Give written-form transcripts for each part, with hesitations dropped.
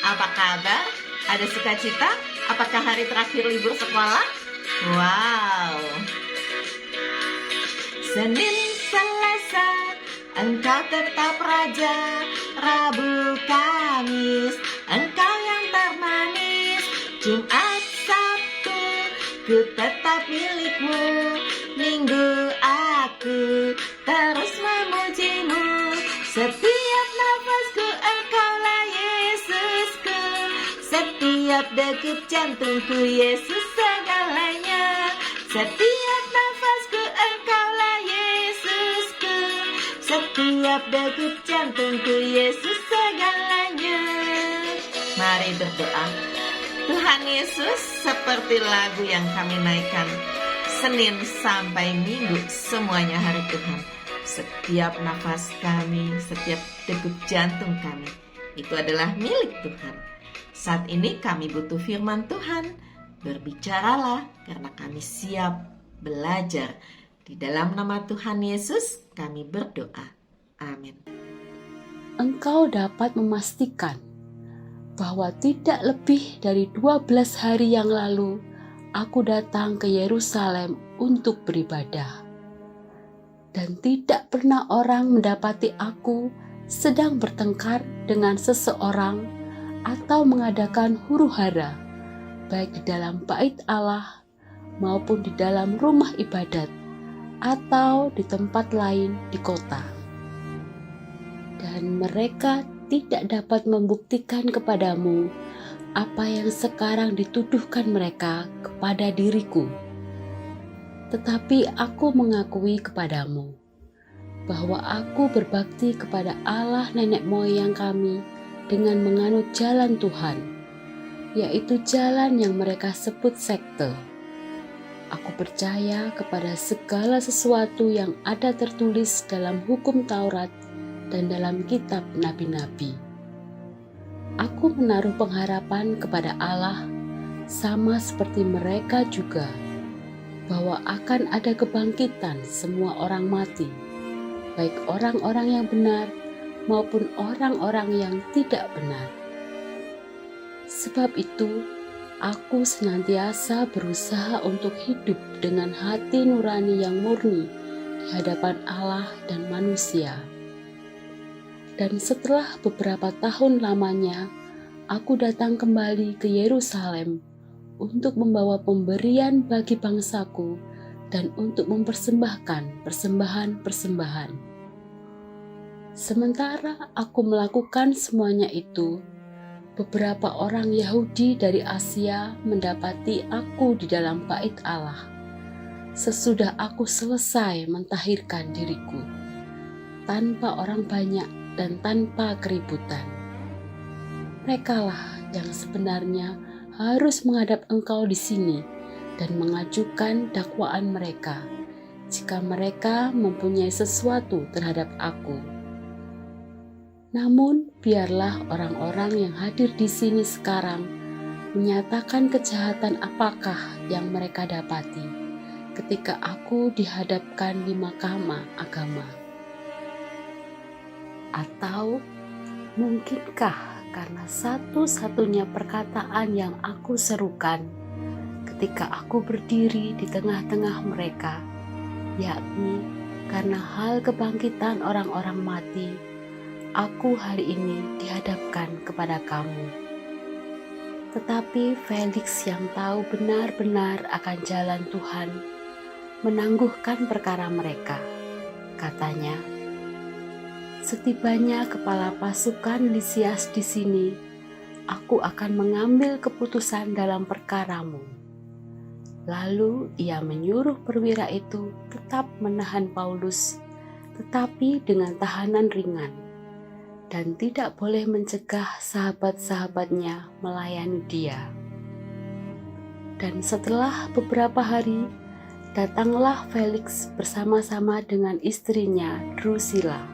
Apa kabar? Ada sukacita? Apakah hari terakhir libur sekolah? Wow! Senin, Selasa, engkau tetap raja. Rabu, Kamis, engkau yang termanis. Jumat, Sabtu, ku tetap milikmu. Minggu, aku terus memujimu. Setiap nafasku engkaulah Yesusku. Setiap degup jantungku Yesus segalanya. Setiap nafasku engkaulah Yesusku. Setiap degup jantungku Yesus segalanya. Mari berdoa. Tuhan Yesus, seperti lagu yang kami naikkan Senin sampai Minggu, semuanya hari Tuhan. Setiap nafas kami, setiap degup jantung kami, itu adalah milik Tuhan. Saat ini kami butuh firman Tuhan. Berbicaralah, karena kami siap belajar. Di dalam nama Tuhan Yesus kami berdoa. Amin. Engkau dapat memastikan bahwa tidak lebih dari 12 hari yang lalu aku datang ke Yerusalem untuk beribadah. Dan tidak pernah orang mendapati aku sedang bertengkar dengan seseorang atau mengadakan huru-hara, baik di dalam bait Allah maupun di dalam rumah ibadat atau di tempat lain di kota. Dan mereka tidak dapat membuktikan kepadamu apa yang sekarang dituduhkan mereka kepada diriku. Tetapi aku mengakui kepadamu bahwa aku berbakti kepada Allah nenek moyang kami dengan menganut jalan Tuhan, yaitu jalan yang mereka sebut sekte. Aku percaya kepada segala sesuatu yang ada tertulis dalam hukum Taurat dan dalam kitab nabi-nabi. Aku menaruh pengharapan kepada Allah sama seperti mereka juga, bahwa akan ada kebangkitan semua orang mati, baik orang-orang yang benar maupun orang-orang yang tidak benar. Sebab itu, aku senantiasa berusaha untuk hidup dengan hati nurani yang murni di hadapan Allah dan manusia. Dan setelah beberapa tahun lamanya, aku datang kembali ke Yerusalem untuk membawa pemberian bagi bangsaku dan untuk mempersembahkan persembahan-persembahan. Sementara aku melakukan semuanya itu, beberapa orang Yahudi dari Asia mendapati aku di dalam bait Allah sesudah aku selesai mentahirkan diriku, tanpa orang banyak dan tanpa keributan. Merekalah yang sebenarnya harus menghadap engkau di sini dan mengajukan dakwaan mereka jika mereka mempunyai sesuatu terhadap aku. Namun biarlah orang-orang yang hadir di sini sekarang menyatakan kejahatan apakah yang mereka dapati ketika aku dihadapkan di mahkamah agama. Atau mungkinkah karena satu-satunya perkataan yang aku serukan ketika aku berdiri di tengah-tengah mereka, yakni karena hal kebangkitan orang-orang mati, aku hari ini dihadapkan kepada kamu. Tetapi Felix yang tahu benar-benar akan jalan Tuhan menangguhkan perkara mereka. Katanya, setibanya kepala pasukan Lisias di sini, aku akan mengambil keputusan dalam perkaramu. Lalu ia menyuruh perwira itu tetap menahan Paulus, tetapi dengan tahanan ringan, dan tidak boleh mencegah sahabat-sahabatnya melayani dia. Dan setelah beberapa hari, datanglah Felix bersama-sama dengan istrinya Drusilla,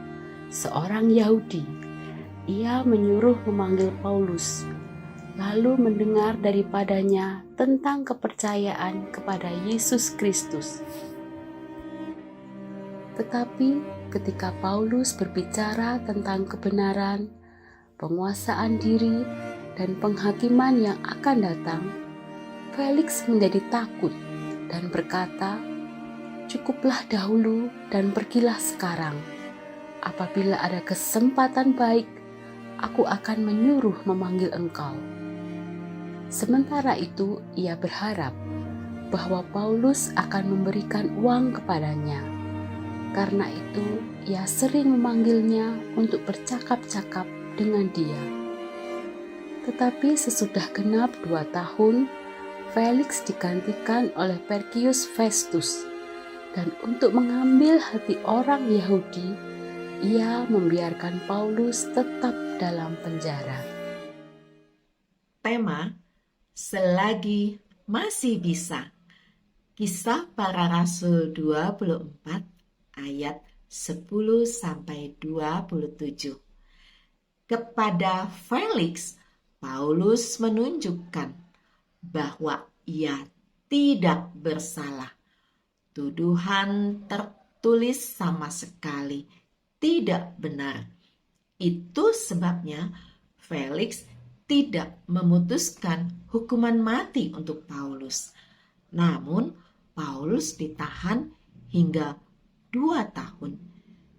seorang Yahudi. Ia menyuruh memanggil Paulus, lalu mendengar daripadanya tentang kepercayaan kepada Yesus Kristus. Tetapi ketika Paulus berbicara tentang kebenaran, penguasaan diri, dan penghakiman yang akan datang, Felix menjadi takut dan berkata, "Cukuplah dahulu dan pergilah sekarang. Apabila ada kesempatan baik, aku akan menyuruh memanggil engkau." Sementara itu, ia berharap bahwa Paulus akan memberikan uang kepadanya. Karena itu, ia sering memanggilnya untuk bercakap-cakap dengan dia. Tetapi sesudah genap 2 tahun, Felix digantikan oleh Porcius Festus. Dan untuk mengambil hati orang Yahudi, ia membiarkan Paulus tetap dalam penjara. Tema selagi masih bisa. Kisah Para Rasul 24 ayat 10-27. Kepada Felix, Paulus menunjukkan bahwa ia tidak bersalah. Tuduhan tertulis sama sekali tidak benar. Itu sebabnya Felix tidak memutuskan hukuman mati untuk Paulus. Namun Paulus ditahan hingga 2 tahun.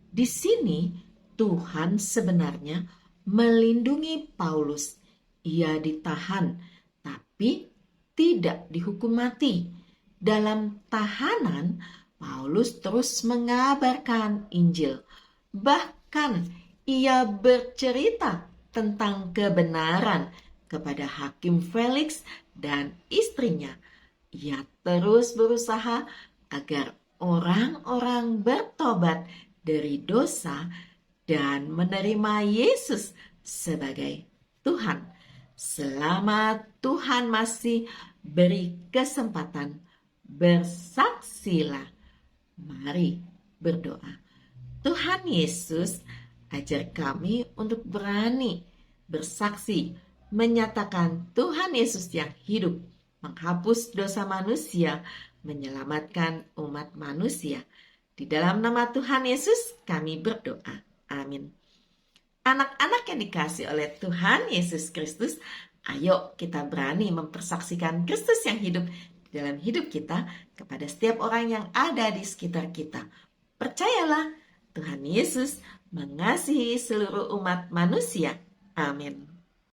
Di sini Tuhan sebenarnya melindungi Paulus. Ia ditahan, tapi tidak dihukum mati. Dalam tahanan, Paulus terus mengabarkan Injil. Bahkan ia bercerita tentang kebenaran kepada Hakim Felix dan istrinya. Ia terus berusaha agar orang-orang bertobat dari dosa dan menerima Yesus sebagai Tuhan. Selama Tuhan masih beri kesempatan, bersaksilah. Mari berdoa. Tuhan Yesus, ajar kami untuk berani bersaksi, menyatakan Tuhan Yesus yang hidup, menghapus dosa manusia, menyelamatkan umat manusia. Di dalam nama Tuhan Yesus kami berdoa. Amin. Anak-anak yang dikasihi oleh Tuhan Yesus Kristus, ayo kita berani mempersaksikan Kristus yang hidup di dalam hidup kita kepada setiap orang yang ada di sekitar kita. Percayalah, Tuhan Yesus mengasihi seluruh umat manusia. Amin.